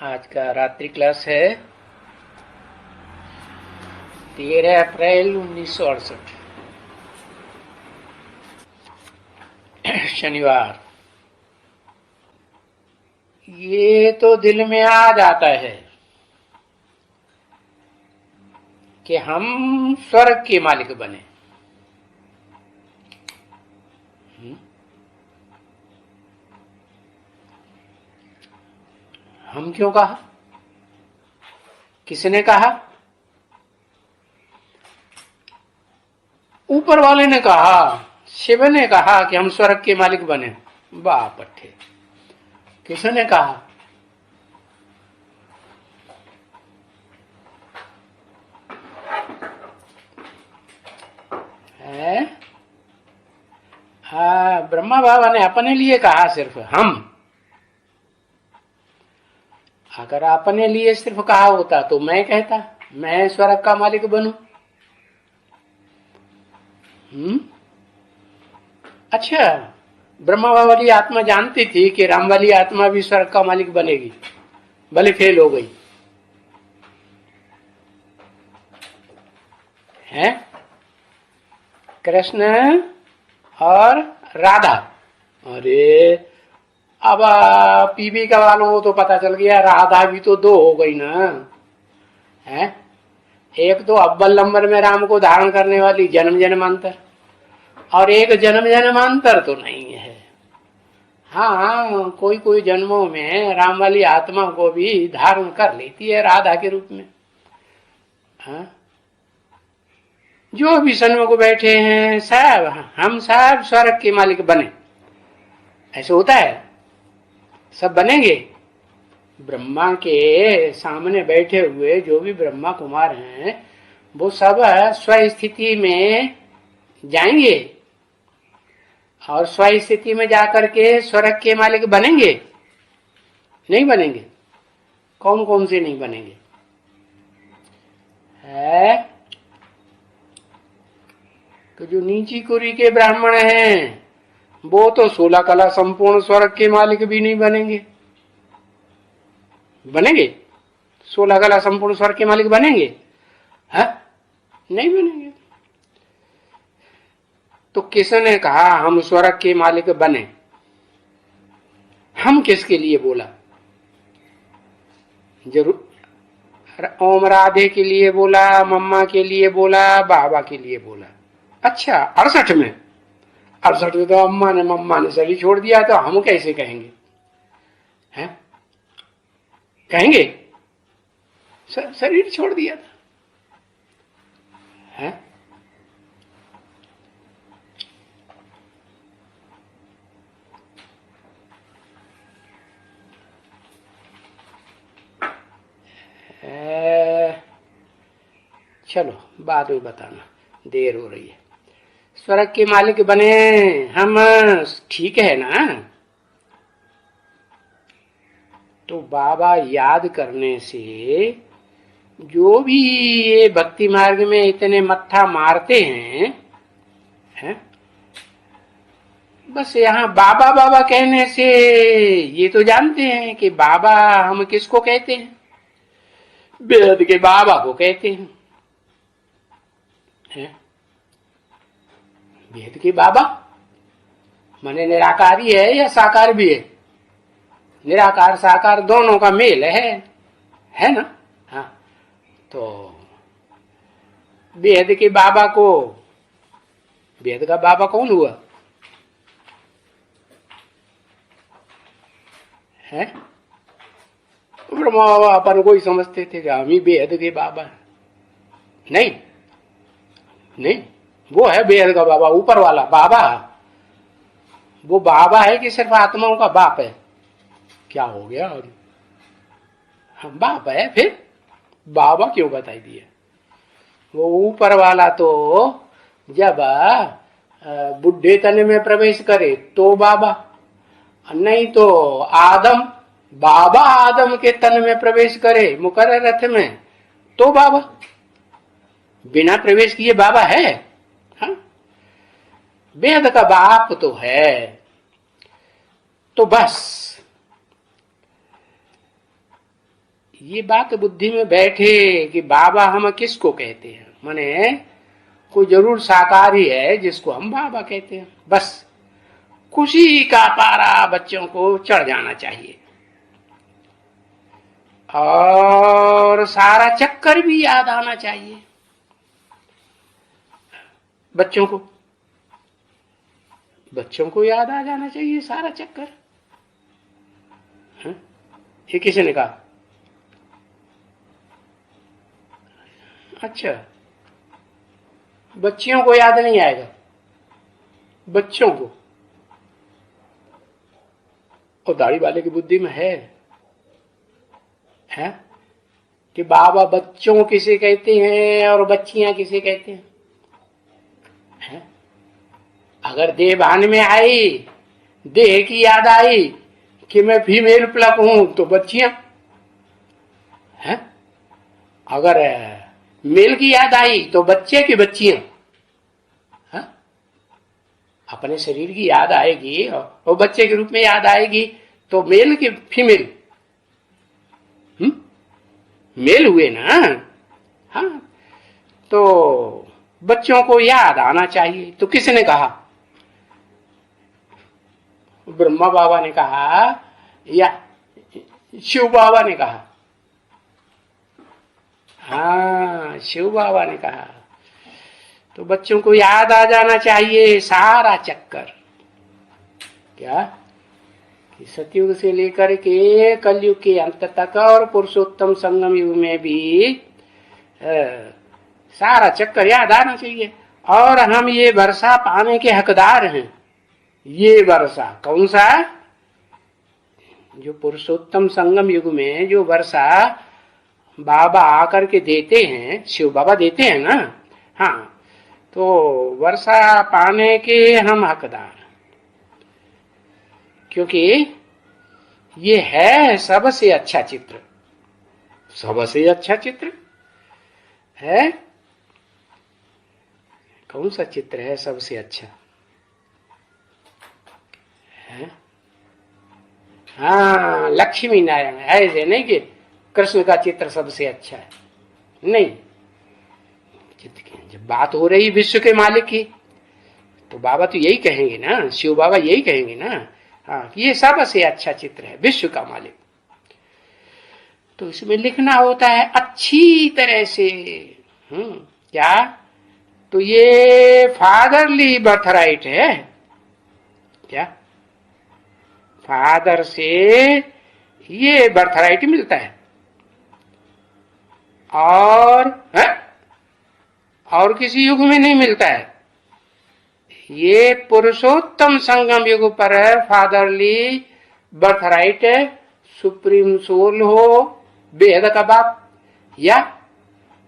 आज का रात्रि क्लास है 13 अप्रैल 1968 शनिवार। ये तो दिल में आ जाता है कि हम स्वर्ग के मालिक बने। हम क्यों कहा? किसने कहा? ऊपर वाले ने कहा, शिव ने कहा कि हम स्वर्ग के मालिक बने। बाप अट्ठे, किसने कहा? है? हाँ, ब्रह्मा बाबा ने अपने लिए कहा सिर्फ हम। अगर अपने लिए सिर्फ कहा होता तो मैं कहता मैं स्वर्ग का मालिक बनूं। अच्छा, ब्रह्मा बाबा वाली आत्मा जानती थी कि राम वाली आत्मा भी स्वर्ग का मालिक बनेगी, भले फेल हो गई है। कृष्ण और राधा, अरे अब पीबी का वालों को तो पता चल गया, राधा भी तो दो हो गई ना है। एक तो अव्वल नंबर में राम को धारण करने वाली जन्म जन्मांतर, और एक जन्म जन्मांतर तो नहीं है। हाँ, कोई कोई जन्मों में राम वाली आत्मा को भी धारण कर लेती है राधा के रूप में। हाँ, जो भी सन्मुख बैठे हैं सब, हम सब स्वर्ग के मालिक बने, ऐसे होता है। सब बनेंगे। ब्रह्मा के सामने बैठे हुए जो भी ब्रह्मा कुमार हैं वो सब स्वस्थिति में जाएंगे और स्वस्थिति में जाकर के स्वर्ग के मालिक बनेंगे? नहीं बनेंगे। कौन कौन से नहीं बनेंगे? है तो जो नीची कुरी के ब्राह्मण हैं वो तो 16 कला संपूर्ण स्वर्ग के मालिक भी नहीं बनेंगे। बनेंगे? 16 कला संपूर्ण स्वर्ग के मालिक बनेंगे? है? नहीं बनेंगे। तो किसने कहा हम स्वर्ग के मालिक बने? हम किसके लिए बोला? जरूर ओम राधे के लिए बोला, मम्मा के लिए बोला, बाबा के लिए बोला। अच्छा, 68 में 68 में तो अम्मा ने मम्मा ने सभी छोड़ दिया, तो हम कैसे कहेंगे? हैं? कहेंगे शरीर छोड़ दिया था है? चलो बाद में बताना, देर हो रही है। स्वर्ग के मालिक बने हम, ठीक है ना? तो बाबा याद करने से जो भी ये भक्ति मार्ग में इतने मत्था मारते हैं, बस यहाँ बाबा बाबा कहने से ये तो जानते हैं कि बाबा हम किसको कहते हैं? बेहद के बाबा को कहते हैं। बेहद के बाबा माने निराकारी है या साकार भी है? निराकार साकार दोनों का मेल है ना? हाँ, तो बेहद के बाबा को, बेहद का बाबा कौन हुआ है? ब्रह्मा बाबा अपन को ही समझते थे कि हम ही बेहद के बाबा। नहीं नहीं, वो है बेहद का बाबा, ऊपर वाला बाबा। वो बाबा है कि सिर्फ आत्माओं का बाप है? क्या हो गया? हम बाप है, फिर बाबा क्यों बताई दिया? वो ऊपर वाला तो जब बुढ़े तन में प्रवेश करे तो बाबा, नहीं तो आदम, बाबा आदम के तन में प्रवेश करे मुकर्रर रथ में तो बाबा। बिना प्रवेश किए बाबा है? हाँ, बेहद का बाप तो है। तो बस ये बात बुद्धि में बैठे कि बाबा हम किसको कहते हैं, माने कोई जरूर साकार ही है जिसको हम बाबा कहते हैं। बस खुशी का पारा बच्चों को चढ़ जाना चाहिए और सारा चक्कर भी याद आना चाहिए बच्चों को। बच्चों को याद आ जाना चाहिए सारा चक्कर। ये किसी ने कहा? अच्छा, बच्चियों को याद नहीं आएगा? बच्चों को, और दाढ़ी वाले की बुद्धि में है कि बाबा बच्चों किसे कहते हैं और बच्चियां किसे कहते हैं? अगर देह भान में आई, देह की याद आई कि मैं फीमेल प्लग हूं तो बच्चियां हैं, अगर मेल की याद आई तो बच्चे की बच्चियां। अपने शरीर की याद आएगी और बच्चे के रूप में याद आएगी तो मेल की फीमेल? मेल हुए ना। हाँ, तो बच्चों को याद आना चाहिए। तो किसने कहा? ब्रह्मा बाबा ने कहा या शिव बाबा ने कहा? हाँ, शिव बाबा ने कहा। तो बच्चों को याद आ जाना चाहिए सारा चक्कर। क्या कि सतयुग से लेकर के कलयुग के अंत तक और पुरुषोत्तम संगम युग में भी सारा चक्कर याद आना चाहिए। और हम ये वर्षा पाने के हकदार हैं। ये वर्षा कौन सा? जो पुरुषोत्तम संगम युग में जो वर्षा बाबा आकर के देते हैं, शिव बाबा देते हैं ना। हाँ, तो वर्षा पाने के हम हकदार, क्योंकि ये है सबसे अच्छा चित्र। सबसे अच्छा चित्र है? कौन सा चित्र है सबसे अच्छा? है? हाँ, लक्ष्मी नारायण। ऐसे नहीं कि कृष्ण का चित्र सबसे अच्छा है, नहीं। जब बात हो रही विश्व के मालिक की तो बाबा तो यही कहेंगे ना, शिव बाबा यही कहेंगे ना। हाँ, ये सबसे अच्छा चित्र है विश्व का मालिक। तो इसमें लिखना होता है अच्छी तरह से। क्या? तो ये फादरली बर्थराइट है। क्या? फादर से ये बर्थराइट मिलता है। और किसी युग में नहीं मिलता है। ये पुरुषोत्तम संगम युग पर है फादरली बर्थराइट है। सुप्रीम सोल हो, बेहद का बाप, या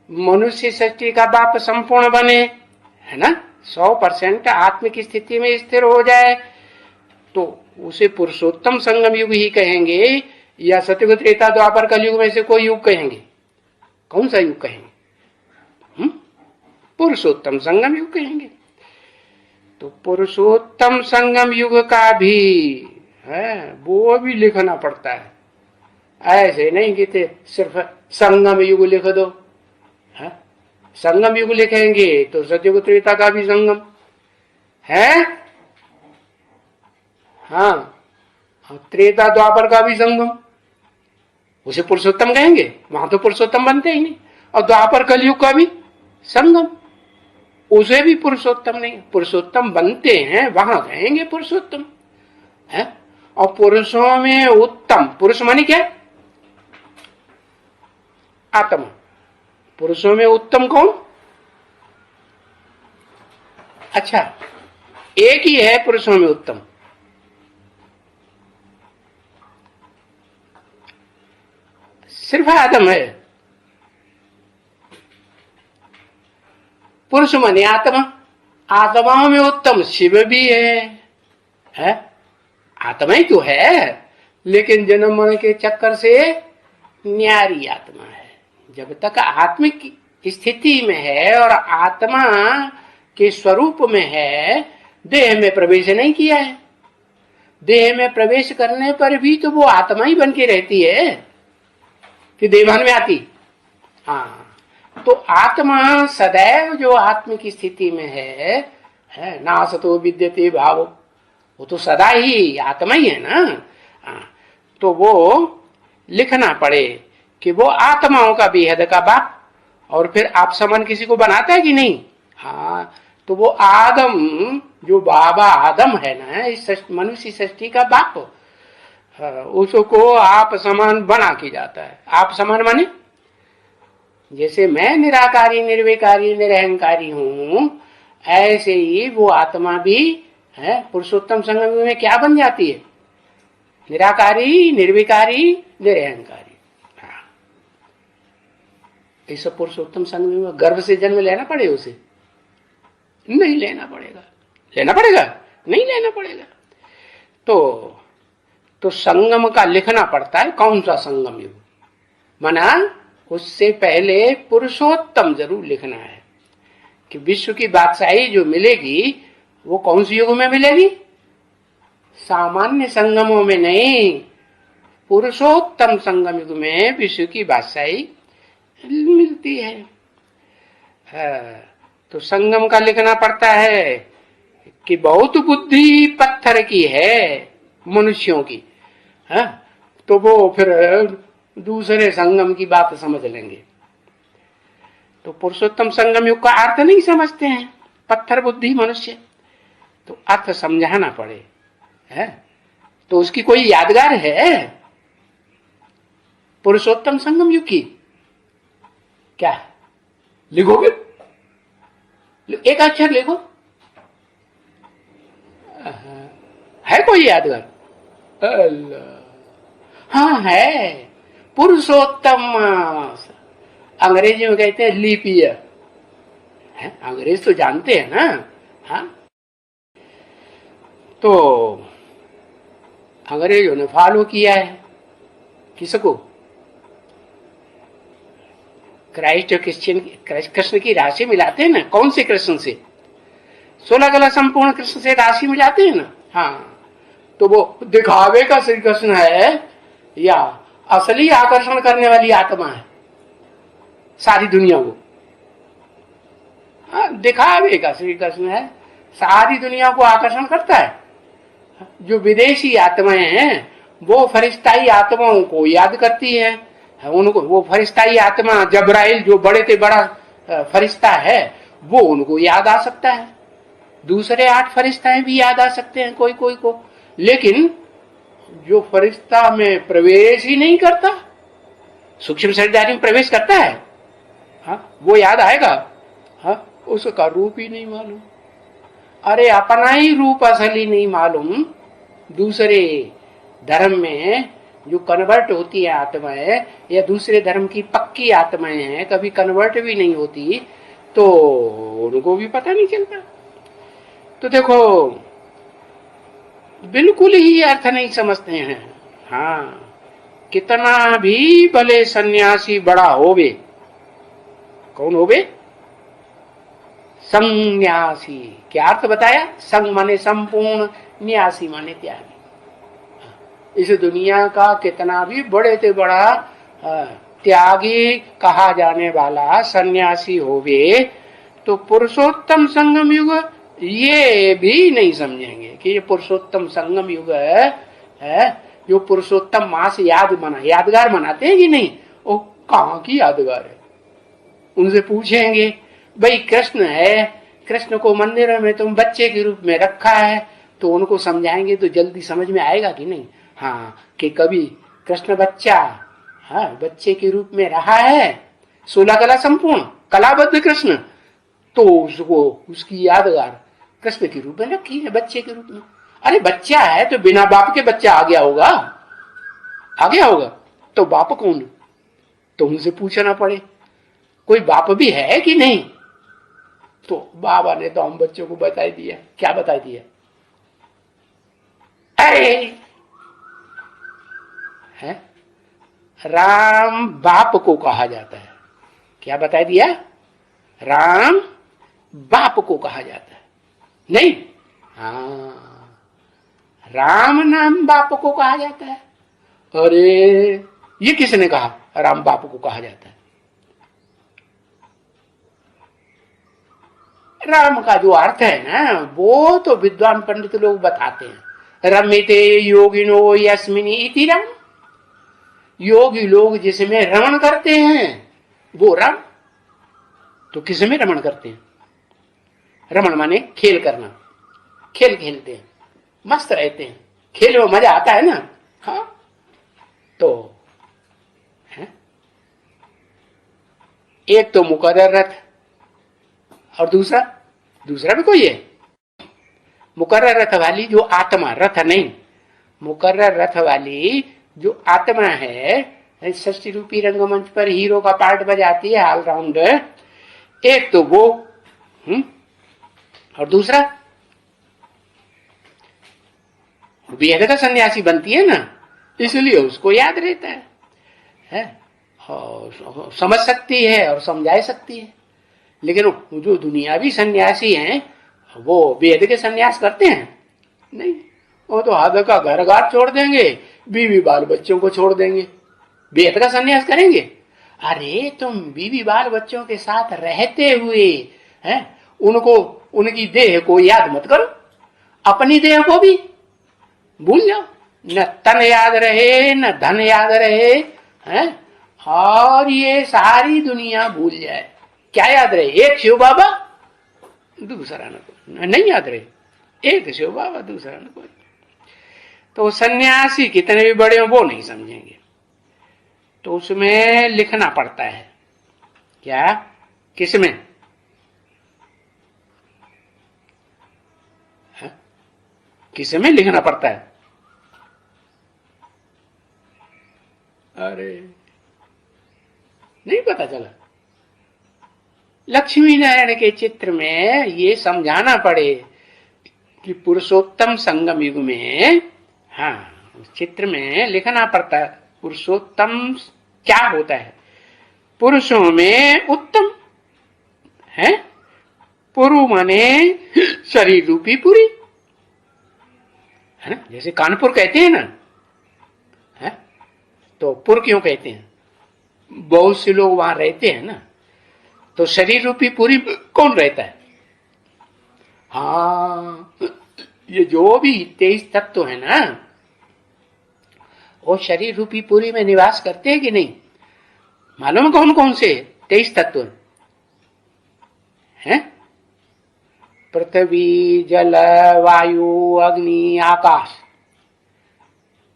मनुष्य सृष्टि का बाप संपूर्ण बने, है ना, 100% आत्मिक स्थिति में स्थिर हो जाए, तो उसे पुरुषोत्तम संगम युग ही कहेंगे, या सतयुग त्रेता द्वापर कलयुग में से कोई युग कहेंगे? कौन सा युग कहेंगे? पुरुषोत्तम संगम युग कहेंगे। तो पुरुषोत्तम संगम युग का भी है, वो भी लिखना पड़ता है। ऐसे नहीं कि सिर्फ संगम युग लिख दो। है? संगम युग लिखेंगे तो सतयुग त्रेता का भी संगम है। हाँ, त्रेता द्वापर का भी संगम, उसे पुरुषोत्तम कहेंगे? वहां तो पुरुषोत्तम बनते ही नहीं। और द्वापर कलयुग का भी संगम, उसे भी पुरुषोत्तम नहीं। पुरुषोत्तम बनते हैं वहां कहेंगे पुरुषोत्तम है। और पुरुषों में उत्तम, पुरुष माने क्या? आत्मा। पुरुषों में उत्तम कौन? अच्छा, एक ही है पुरुषों में उत्तम, सिर्फ आदम है। पुरुष माने आत्मा। आत्माओं में उत्तम शिव भी है? आत्मा ही तो है, लेकिन जन्म मरण के चक्कर से न्यारी आत्मा है। जब तक आत्मिक स्थिति में है और आत्मा के स्वरूप में है, देह में प्रवेश नहीं किया है। देह में प्रवेश करने पर भी तो वो आत्मा ही बन के रहती है, कि देवभान में आती। हाँ, तो आत्मा सदैव जो आत्म की स्थिति में है ना सतो विद्यते भाव, वो तो सदा ही आत्मा ही है ना। हाँ, तो वो लिखना पड़े कि वो आत्माओं का बेहद का बाप। और फिर आप समान किसी को बनाता है कि नहीं? हाँ, तो वो आदम जो बाबा आदम है ना, इस मनुष्य सृष्टि का बाप, उसको आप समान बना के जाता है। आप समान माने जैसे मैं निराकारी निर्विकारी निरहंकारी हूं, ऐसे ही वो आत्मा भी है पुरुषोत्तम संगम में क्या बन जाती है? निराकारी निर्विकारी निरहंकारी। हाँ, इस पुरुषोत्तम संगम में गर्भ से जन्म लेना पड़े उसे? नहीं लेना पड़ेगा। लेना पड़ेगा? नहीं लेना पड़ेगा। तो संगम का लिखना पड़ता है। कौन सा संगम युग? माना उससे पहले पुरुषोत्तम जरूर लिखना है कि विश्व की बादशाही जो मिलेगी वो कौन सी युग में मिलेगी? सामान्य संगमों में नहीं, पुरुषोत्तम संगम युग में विश्व की बादशाही मिलती है। तो संगम का लिखना पड़ता है कि बहुत बुद्धि पत्थर की है मनुष्यों की। तो वो फिर दूसरे संगम की बात समझ लेंगे। तो पुरुषोत्तम संगम युग का अर्थ नहीं समझते हैं पत्थर बुद्धि मनुष्य, तो अर्थ समझाना पड़े है। तो उसकी कोई यादगार है पुरुषोत्तम संगम युग की? क्या लिखोगे? एक अक्षर लिखो। है कोई यादगार? हाँ है, पुरुषोत्तम। अंग्रेजी में कहते हैं लीप ईयर। अंग्रेज तो जानते हैं ना। हाँ, तो अंग्रेजों ने फॉलो किया है किसको? क्राइस्ट और क्रिश्चियन, कृष्ण की राशि मिलाते हैं ना। कौन से कृष्ण से? 16 कला संपूर्ण कृष्ण से राशि मिलाते हैं ना। हाँ, तो वो दिखावे का श्री कृष्ण है या असली आकर्षण करने वाली आत्मा है सारी दुनिया को? हाँ, दिखावे का श्री कृष्ण है, सारी दुनिया को आकर्षण करता है। जो विदेशी आत्माएं हैं वो फरिश्ताई आत्माओं को याद करती है। उनको वो फरिश्ताई आत्मा जब्राइल जो बड़े से बड़ा फरिश्ता है वो उनको याद आ सकता है। दूसरे 8 फरिश्ताएं भी याद आ सकते हैं कोई कोई को, लेकिन जो फरिश्ता में प्रवेश ही नहीं करता, सूक्ष्म शरीरधारी में प्रवेश करता है, हाँ, वो याद आएगा? हाँ, उसका रूप ही नहीं मालूम। अरे अपना ही रूप असली नहीं मालूम। दूसरे धर्म में जो कन्वर्ट होती है आत्माएं या दूसरे धर्म की पक्की आत्माएं हैं, कभी कन्वर्ट भी नहीं होती, तो उनको भी पता नहीं चलता। तो देखो बिल्कुल ही अर्थ नहीं समझते हैं। हाँ, कितना भी भले सन्यासी बड़ा होवे, कौन होवे? संन्यासी। क्या अर्थ बताया? संग माने संपूर्ण, न्यासी माने त्यागी। इस दुनिया का कितना भी बड़े से बड़ा त्यागी कहा जाने वाला सन्यासी होवे, तो पुरुषोत्तम संगम युग ये भी नहीं समझेंगे कि ये पुरुषोत्तम संगम युग है। जो पुरुषोत्तम मास यादगार मनाते हैं कि नहीं, वो कहाँ की यादगार है? उनसे पूछेंगे भाई कृष्ण है, कृष्ण को मंदिर में तुम बच्चे के रूप में रखा है, तो उनको समझाएंगे तो जल्दी समझ में आएगा कि नहीं? हाँ, कि कभी कृष्ण बच्चा, हाँ, बच्चे के रूप में रहा है, 16 कला संपूर्ण कलाबद्ध कृष्ण, तो उसको उसकी यादगार कृष्ण के रूप में रखी है, बच्चे के रूप में। अरे बच्चा है तो बिना बाप के बच्चा आ गया होगा, तो बाप कौन? तो उनसे पूछना पड़े कोई बाप भी है कि नहीं? तो बाबा ने तो हम बच्चों को बता दिया। क्या बता दिया? अरे है राम बाप को कहा जाता है। क्या बता दिया? राम बाप को कहा जाता है। नहीं, हाँ, राम नाम बाप को कहा जाता है। अरे ये किसने कहा? राम बापू को कहा जाता है। राम का जो अर्थ है ना, वो तो विद्वान पंडित लोग बताते हैं। रमिते योगिनो यस्मिनी इति राम, योगी लोग जिसमें रमण करते हैं वो राम। तो किसमें रमण करते हैं? रमण माने खेल करना, खेल खेलते हैं, मस्त रहते हैं, खेल में मजा आता है ना। हाँ, तो है? एक तो मुकर्रर रथ, और दूसरा भी कोई है। मुकर्रर रथ वाली जो आत्मा, रथ नहीं, मुकर्रर रथ वाली जो आत्मा है, षष्ठी रूपी रंगमंच पर हीरो का पार्ट बजाती है ऑलराउंडर, एक तो वो, और दूसरा बेहद का सन्यासी बनती है ना, इसलिए उसको याद रहता है? और समझ सकती है और समझा सकती है। लेकिन जो दुनियावी सन्यासी हैं वो वेद के सन्यास करते हैं? नहीं, वो तो हद का घर घाट छोड़ देंगे, बीवी बाल बच्चों को छोड़ देंगे, वेद का सन्यास करेंगे? अरे तुम बीवी बाल बच्चों के साथ रहते हुए हैं, उनको, उनकी देह को याद मत करो, अपनी देह को भी भूल जाओ। न तन याद रहे, न धन याद रहे, हैं, और ये सारी दुनिया भूल जाए। क्या याद रहे? एक शिव बाबा, दूसरा न कोई, नहीं याद रहे, एक शिव बाबा, दूसरा न कोई। तो सन्यासी कितने भी बड़े हो वो नहीं समझेंगे, तो उसमें लिखना पड़ता है। क्या? किसमें? किसमें लिखना पड़ता है? अरे नहीं पता चला। लक्ष्मी नारायण के चित्र में ये समझाना पड़े कि पुरुषोत्तम संगम युग में, हाँ, चित्र में लिखना पड़ता है पुरुषोत्तम क्या होता है। पुरुषों में उत्तम है, पुरु माने शरीर रूपी पुरी है, जैसे कानपुर कहते हैं ना, है? तो पुर क्यों कहते हैं? बहुत से लोग वहां रहते हैं ना, तो शरीर रूपी पूरी कौन रहता है? हाँ, ये जो भी 23 तत्व है ना, वो शरीर रूपी पूरी में निवास करते हैं कि नहीं? मालूम कौन कौन से 23 तत्व हैं? पृथ्वी, जल, वायु, अग्नि, आकाश,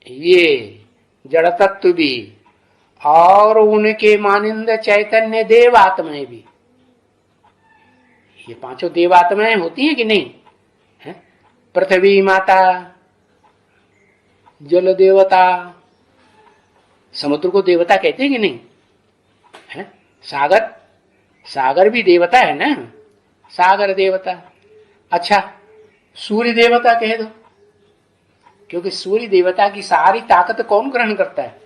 ये जड़ तत्व भी, और उनके मानिंद चैतन्य देवात्माएं भी। ये पांचों देवात्माएं होती हैं कि नहीं? है? पृथ्वी माता, जल देवता, समुद्र को देवता कहते हैं कि नहीं? है? सागर भी देवता है ना, सागर देवता। अच्छा, सूर्य देवता कह दो, क्योंकि सूर्य देवता की सारी ताकत कौन ग्रहण करता है?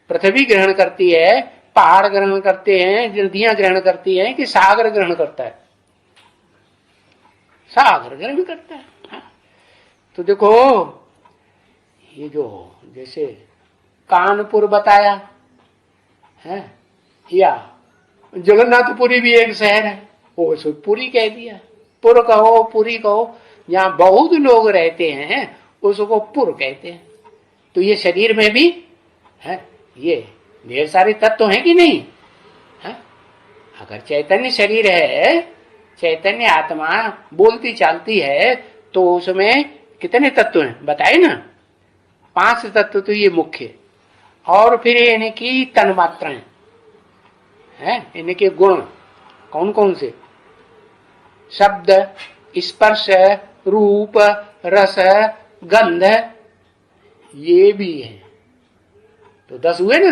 पृथ्वी ग्रहण करती है, पहाड़ ग्रहण करते हैं, नदियां ग्रहण करती हैं, कि सागर ग्रहण करता है? सागर ग्रहण करता है। हाँ। तो देखो, ये जो जैसे कानपुर बताया है, या जगन्नाथपुरी भी एक शहर है, वो पुरी कह दिया। पुर कहो, पुरी कहो, जहां बहुत लोग रहते हैं उसको पुर कहते हैं। तो ये शरीर में भी है, ये ढेर सारे तत्व हैं कि नहीं? है? अगर चैतन्य शरीर है, चैतन्य आत्मा बोलती चालती है, तो उसमें कितने तत्व हैं बताए ना? 5 तत्व तो ये मुख्य, और फिर इनकी तन्मात्राएं हैं, इनके गुण कौन कौन से? शब्द, स्पर्श, रूप, रस, गंध, ये भी है, तो 10 हुए ना?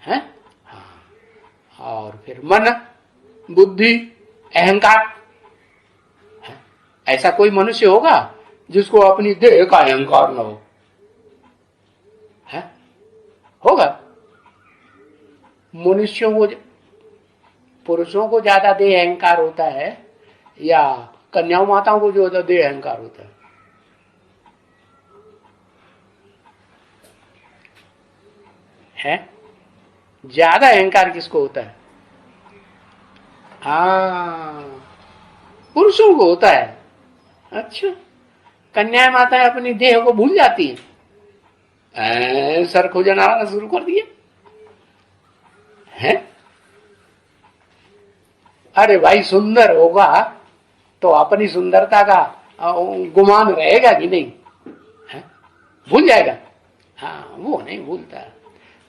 है? हाँ। और फिर मन, बुद्धि, अहंकार। ऐसा कोई मनुष्य होगा जिसको अपनी देह का अहंकार न हो? है? होगा? मनुष्यों को, पुरुषों को ज्यादा देह अहंकार होता है, या कन्याओं माताओं को जो देह अहंकार होता है? ज्यादा अहंकार किसको होता है? हाँ, पुरुषों को होता है। अच्छा, कन्याएं माताएं अपनी देह को भूल जाती हैं। सर खोजना शुरू कर दिया है। अरे भाई, सुंदर होगा तो अपनी सुंदरता का गुमान रहेगा कि नहीं? है? भूल जाएगा? हाँ, वो नहीं भूलता।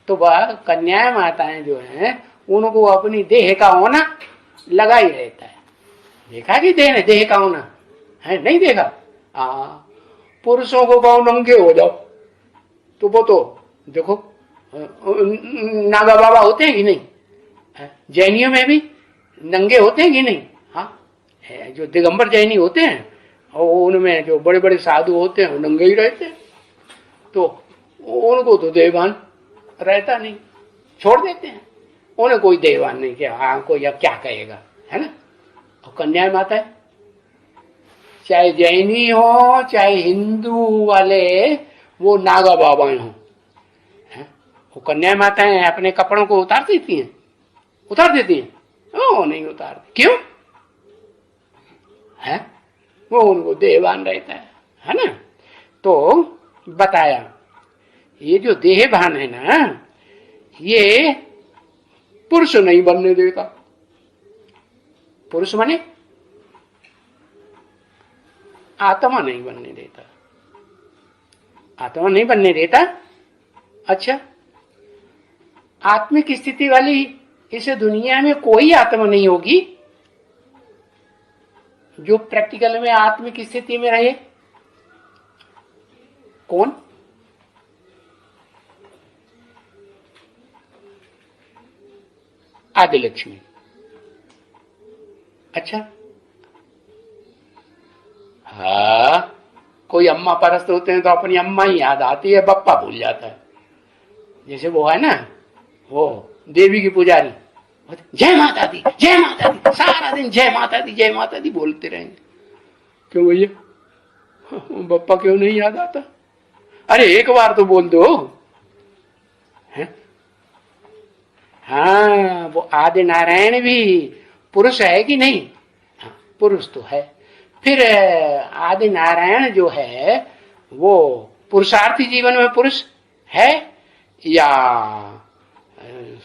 तो वह कन्याएं माताएं जो हैं उनको अपनी देह का होना लगा ही रहता है। देखा कि देह का होना है? नहीं देखा? हाँ, पुरुषों को कहो नंगे हो जाओ तो वो तो देखो नागा बाबा होते हैं कि नहीं? जैनियों में भी नंगे होते हैं कि नहीं? हाँ, जो दिगंबर जैनी होते हैं और उनमें जो बड़े बड़े साधु होते हैं वो नंगे ही रहते हैं। तो उनको तो देहभान रहता नहीं, छोड़ देते हैं। उन्हें कोई देहभान नहीं किया, हाँ कोई अब क्या कहेगा, है ना? और कन्याएं माताएं चाहे जैनी हो चाहे हिंदू वाले वो नागा बाबाएं हो, वो कन्याएं माताएं अपने कपड़ों को उतार देती हैं? उतार देती हैं? ओ नहीं उतारती। क्यों? है वो उनको देहभान रहता है ना? तो बताया ये जो देहभान है ना, ये पुरुष नहीं बनने देता। पुरुष बने आत्मा नहीं बनने देता। आत्मा नहीं बनने देता। अच्छा, आत्मिक स्थिति वाली इस दुनिया में कोई आत्मा नहीं होगी जो प्रैक्टिकल में आत्मिक स्थिति में रहे। कौन? आदि लक्ष्मी। अच्छा, हाँ, कोई अम्मा परस्त होते हैं तो अपनी अम्मा ही याद आती है, बप्पा भूल जाता है। जैसे वो है ना, वो देवी की पुजारी, जय माता दी जय माता दी, सारा दिन जय माता दी बोलते रहेंगे। क्यों भैया, बप्पा क्यों नहीं याद आता? अरे एक बार तो बोल दो। है? हाँ, वो आदि नारायण भी पुरुष है कि नहीं? हाँ, पुरुष तो है। फिर आदि नारायण जो है वो पुरुषार्थी जीवन में पुरुष है या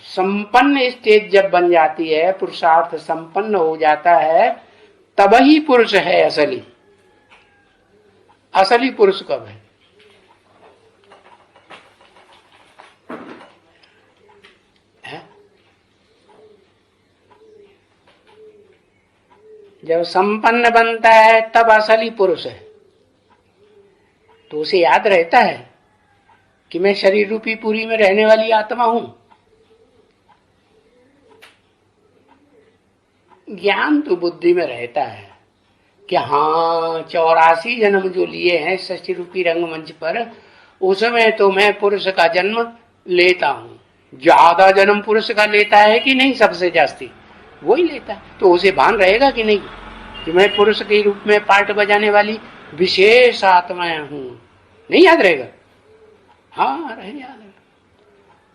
संपन्न स्टेज जब बन जाती है, पुरुषार्थ संपन्न हो जाता है, तब ही पुरुष है असली। असली पुरुष कब है? जब संपन्न बनता है तब असली पुरुष है। तो उसे याद रहता है कि मैं शरीर रूपी पुरी में रहने वाली आत्मा हूं। ज्ञान तो बुद्धि में रहता है कि हाँ 84 जन्म जो लिए हैं सृष्टि रूपी रंगमंच पर, उसमें तो मैं पुरुष का जन्म लेता हूं। ज्यादा जन्म पुरुष का लेता है कि नहीं? सबसे जास्ती वही लेता है। तो उसे भान रहेगा कि नहीं कि मैं पुरुष के रूप में पार्ट बजाने वाली विशेष आत्माएं हूं? नहीं याद रहेगा? हाँ, रहे याद है।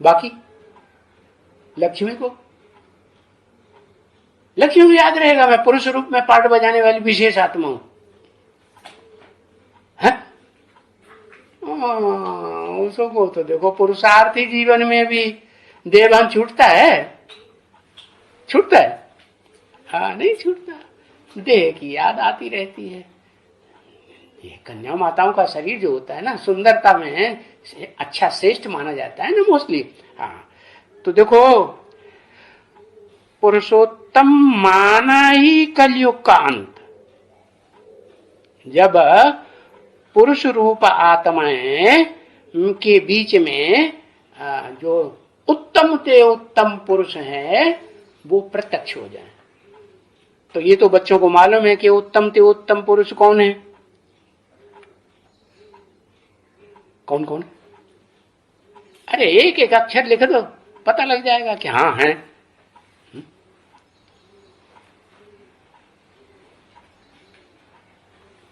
बाकी लक्ष्मी को याद रहेगा मैं पुरुष रूप में पार्ट बजाने वाली विशेष आत्मा हूं। उसको तो देखो पुरुषार्थी जीवन में भी देहभान छूटता है। छूटता है? हाँ, नहीं छूटता। देह की याद आती रहती है। ये कन्या माताओं का शरीर जो होता है ना, सुंदरता में अच्छा श्रेष्ठ माना जाता है ना मोस्टली। हाँ, तो देखो पुरुषोत्तम माना ही कलयुग का अंत। जब पुरुष रूप आत्माएं के बीच में जो उत्तम ते उत्तम पुरुष है वो प्रत्यक्ष हो जाए। तो ये तो बच्चों को मालूम है कि उत्तम ते उत्तम पुरुष कौन है। कौन कौन? अरे एक एक अक्षर लिख दो, पता लग जाएगा कि हाँ है।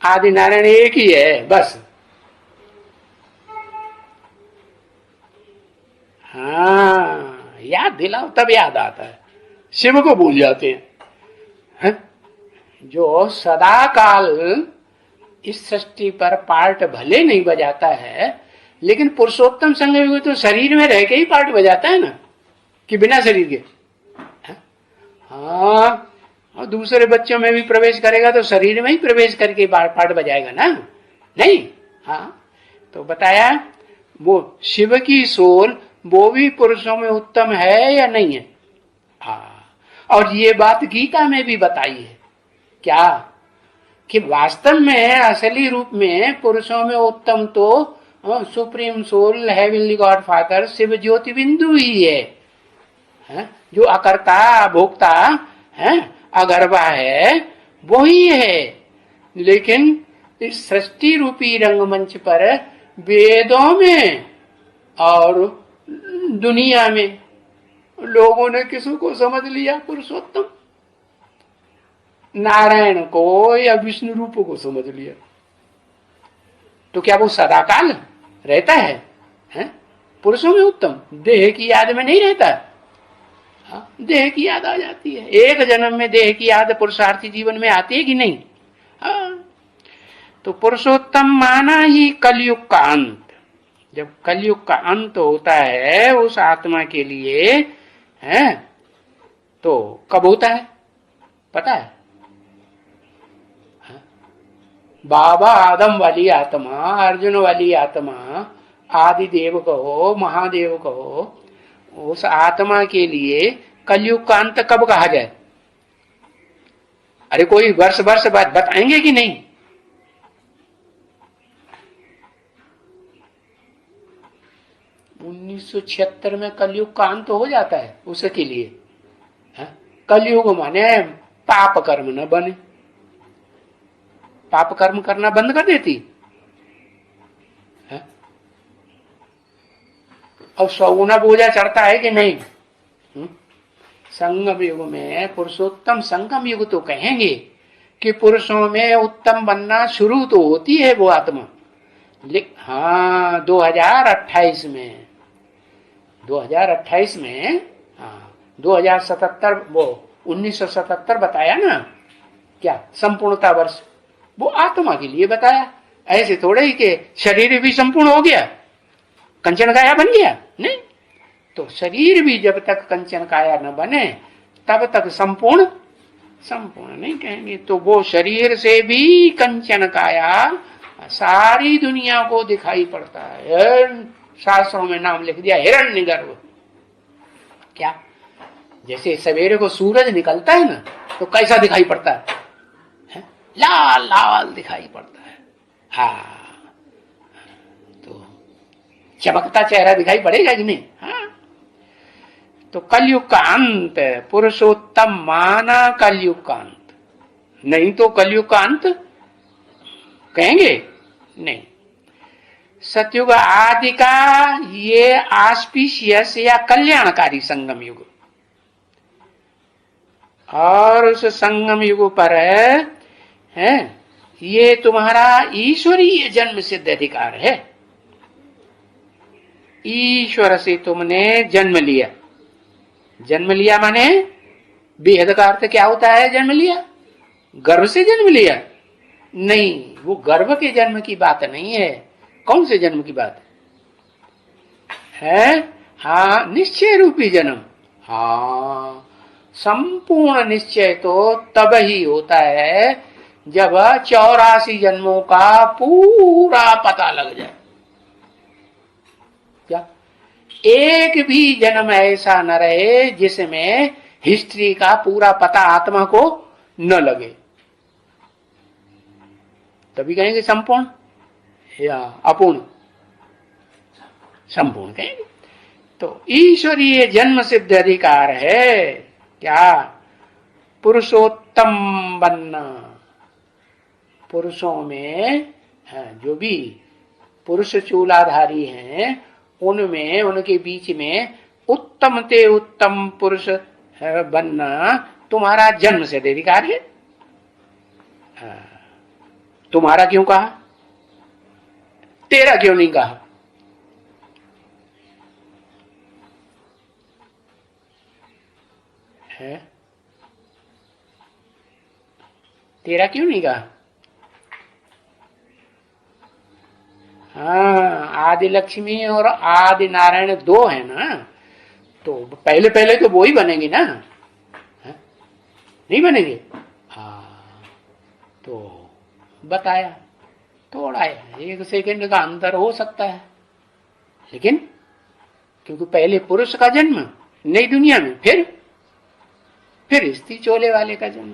आदि नारायण एक ही है बस। हाँ, याद दिलाओ तब याद आता है, शिव को भूल जाते हैं। जो सदा काल इस सृष्टि पर पार्ट भले नहीं बजाता है, लेकिन पुरुषोत्तम संग तो शरीर में रह के ही पार्ट बजाता है ना, कि बिना शरीर के। हाँ, और दूसरे बच्चों में भी प्रवेश करेगा तो शरीर में ही प्रवेश करके पार्ट बजाएगा ना, नहीं। हाँ, तो बताया वो शिव की सोल वो भी पुरुषों में उत्तम है या नहीं है। हाँ, और ये बात गीता में भी बताई है, क्या कि वास्तव में असली रूप में पुरुषों में उत्तम तो supreme soul heavenly god father Shiv ज्योति बिंदु ही है, जो अकर्ता भोक्ता है, अगर्भा है, वो ही है। लेकिन इस सृष्टि रूपी रंगमंच पर वेदों में और दुनिया में लोगों ने किसको समझ लिया पुरुषोत्तम, नारायण को या विष्णु रूप को समझ लिया। तो क्या वो सदाकाल रहता है? पुरुषों में उत्तम देह की याद में नहीं रहता। हाँ, देह की याद आ जाती है, एक जन्म में देह की याद पुरुषार्थी जीवन में आती है कि नहीं। हाँ, तो पुरुषोत्तम माना ही कलयुग का अंत। जब कलयुग का अंत होता है उस आत्मा के लिए, है तो कब होता है पता है? बाबा आदम वाली आत्मा, अर्जुन वाली आत्मा, आदि देव कहो, महादेव कहो, उस आत्मा के लिए कलयुग का अंत कब कहा जाए? अरे कोई वर्ष बाद बताएंगे कि नहीं? (1976) में कलयुग का अंत हो जाता है उसके लिए। कलयुग माने पाप कर्म न बने, पाप कर्म करना बंद कर देती है, और सौगुना बोझा चढ़ता है कि नहीं। संगम युग में पुरुषोत्तम संगम युग तो कहेंगे कि पुरुषों में उत्तम बनना शुरू तो होती है वो आत्मा। हाँ, 2028 में हाँ 2077 वो 1977 बताया ना, क्या संपूर्णता वर्ष, वो आत्मा के लिए बताया। ऐसे थोड़े ही कि शरीर भी संपूर्ण हो गया, कंचन काया बन गया, नहीं। तो शरीर भी जब तक कंचन काया न बने तब तक संपूर्ण नहीं कहेंगे। तो वो शरीर से भी कंचन काया सारी दुनिया को दिखाई पड़ता है। शास्त्रों में नाम लिख दिया हिरण्यगर्भ। क्या जैसे सवेरे को सूरज निकलता है ना, तो कैसा दिखाई पड़ता है? लाल लाल दिखाई पड़ता है। हाँ, तो चमकता चेहरा दिखाई पड़ेगा कि नहीं? हाँ, तो कलयुग का अंत, पुरुषोत्तम माना कलयुग का अंत, नहीं तो कलयुग का अंत कहेंगे नहीं। सतयुग आदि का ये आस्पिशियस या कल्याणकारी संगम युग, और उस संगम युग पर है ये तुम्हारा ईश्वरीय जन्म सिद्ध अधिकार है। ईश्वर से तुमने जन्म लिया। जन्म लिया माने बेहद का अर्थ क्या होता है? जन्म लिया, गर्भ से जन्म लिया नहीं, वो गर्भ के जन्म की बात नहीं है। कौन से जन्म की बात है? हाँ, निश्चय रूपी जन्म। हाँ, संपूर्ण निश्चय तो तब ही होता है जब 84 जन्मों का पूरा पता लग जाए। क्या एक भी जन्म ऐसा न रहे जिसमें हिस्ट्री का पूरा पता आत्मा को न लगे, तभी कहेंगे संपूर्ण या अपूर्ण। संपूर्ण कहेंगे। तो ईश्वरीय जन्म सिद्ध अधिकार है क्या? पुरुषोत्तम बनना। पुरुषों में जो भी पुरुष चूलाधारी हैं उनमें, उनके बीच में उत्तम ते उत्तम पुरुष बनना तुम्हारा जन्म से अधिकार है। तुम्हारा क्यों कहा? तेरा क्यों नहीं कहा? है? तेरा क्यों नहीं कहा? हाँ, आदि लक्ष्मी और आदि नारायण दो है ना, तो पहले पहले तो वो ही बनेंगे ना, है? नहीं बनेंगे? हाँ, तो बताया, थोड़ा है 1 सेकंड का अंतर हो सकता है, लेकिन क्योंकि पहले पुरुष का जन्म नई दुनिया में, फिर स्त्री चोले वाले का जन्म।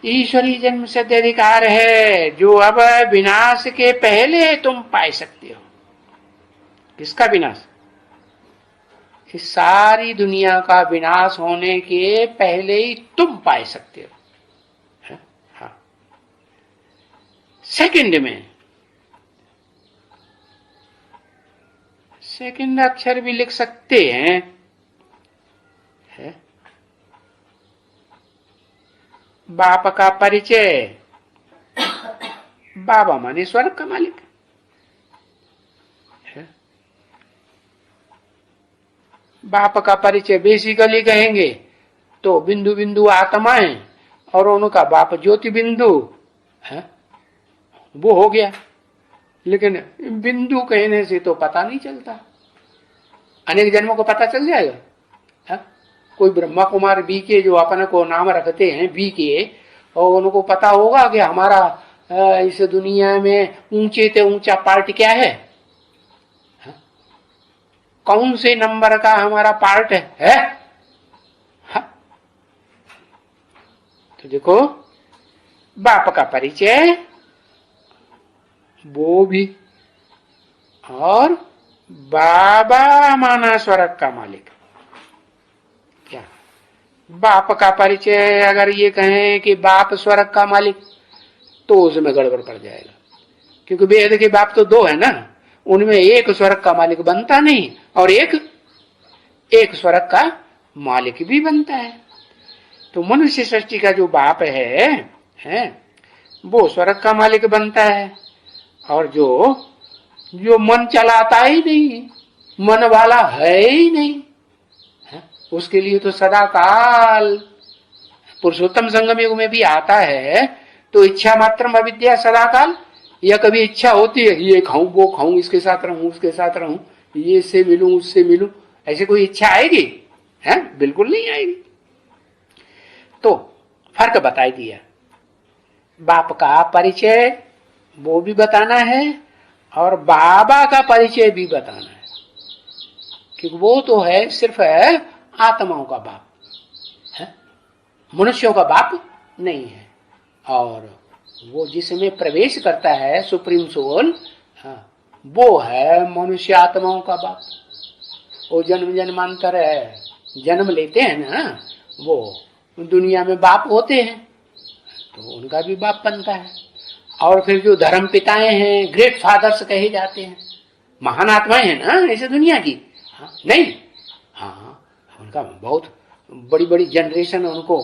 ईश्वरी जन्म सिद्ध अधिकार है जो अब विनाश के पहले तुम पाए सकते हो। किसका विनाश? इस सारी दुनिया का विनाश होने के पहले ही तुम पाए सकते हो। हाँ, सेकंड में, सेकंड अक्षर भी लिख सकते हैं, है? बाप का परिचय, बाबा माने स्वर्ग का मालिक है। बाप का परिचय बेसिकली कहेंगे तो बिंदु बिंदु आत्माएं और उनका बाप ज्योति बिंदु है, वो हो गया। लेकिन बिंदु कहने से तो पता नहीं चलता, अनेक जन्मों को पता चल जाएगा, है? कोई ब्रह्मा कुमार बी के जो अपन को नाम रखते हैं बी के, और उनको पता होगा कि हमारा इस दुनिया में ऊंचे से ऊंचा पार्ट क्या है? कौन से नंबर का हमारा पार्ट है? तो देखो, बाप का परिचय वो भी, और बाबा माना स्वर्ग का मालिक। क्या बाप का परिचय अगर ये कहें कि बाप स्वर्ग का मालिक, तो उसमें गड़बड़ पड़ जाएगा, क्योंकि वेद के बाप तो दो है ना, उनमें एक स्वर्ग का मालिक बनता नहीं और एक स्वर्ग का मालिक भी बनता है। तो मनुष्य सृष्टि का जो बाप है वो स्वर्ग का मालिक बनता है, और जो मन चलाता ही नहीं, मन वाला है ही नहीं, है? उसके लिए तो सदा काल, पुरुषोत्तम संगम युग में भी आता है तो इच्छा मात्रम अविद्या सदा काल, या कभी इच्छा होती है ये खाऊं वो खाऊं, इसके साथ रहूं उसके साथ रहूं, ये से मिलूं उससे मिलूं, ऐसे कोई इच्छा आएगी? है? बिल्कुल नहीं आएगी। तो फर्क बता दिया, बाप का परिचय वो भी बताना है और बाबा का परिचय भी बताना है, क्योंकि वो तो है सिर्फ आत्माओं का बाप है, मनुष्यों का बाप नहीं है। और वो जिसमें प्रवेश करता है सुप्रीम सोल, वो है मनुष्य आत्माओं का बाप। वो जन्म जन्मांतर जन्म लेते हैं ना, वो दुनिया में बाप होते हैं तो उनका भी बाप बनता है। और फिर जो धर्म पिताएं हैं, ग्रेट फादर्स कहे जाते हैं, महान आत्माएं हैं ना इस दुनिया की, नहीं, हाँ, उनका बहुत बड़ी बड़ी जनरेशन उनको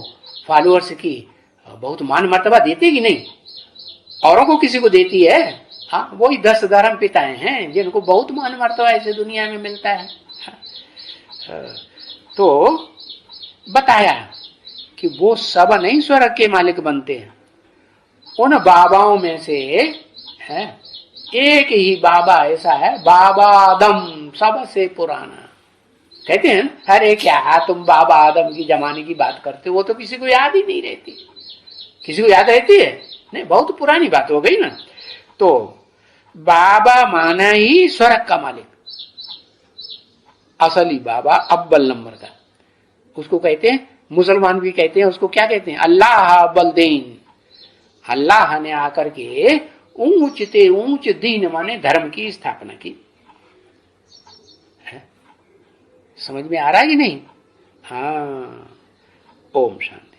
फॉलोअर्स की बहुत मान मर्तबा देती कि नहीं, औरों को किसी को देती है? हाँ, वही 10 धर्म पिताएं हैं जिनको बहुत मान मर्तबा इस दुनिया में मिलता है। तो बताया कि वो सब नहीं स्वर्ग के मालिक बनते हैं, उन बाबाओं में से है एक ही बाबा ऐसा है, बाबा आदम सबसे पुराना। कहते हैं अरे क्या तुम बाबा आदम की जमाने की बात करते हो, वो तो किसी को याद ही नहीं रहती। किसी को याद रहती है? नहीं, बहुत पुरानी बात हो गई ना। तो बाबा माना ही स्वर्ग का मालिक, असली बाबा अव्वल नंबर का, उसको कहते हैं, मुसलमान भी कहते हैं उसको, क्या कहते हैं? अल्लाह बलदेन। अल्लाह ने आकर के ऊंच ते ऊंच दीन माने धर्म की स्थापना की। समझ में आ रहा है कि नहीं? हाँ, ओम शांति।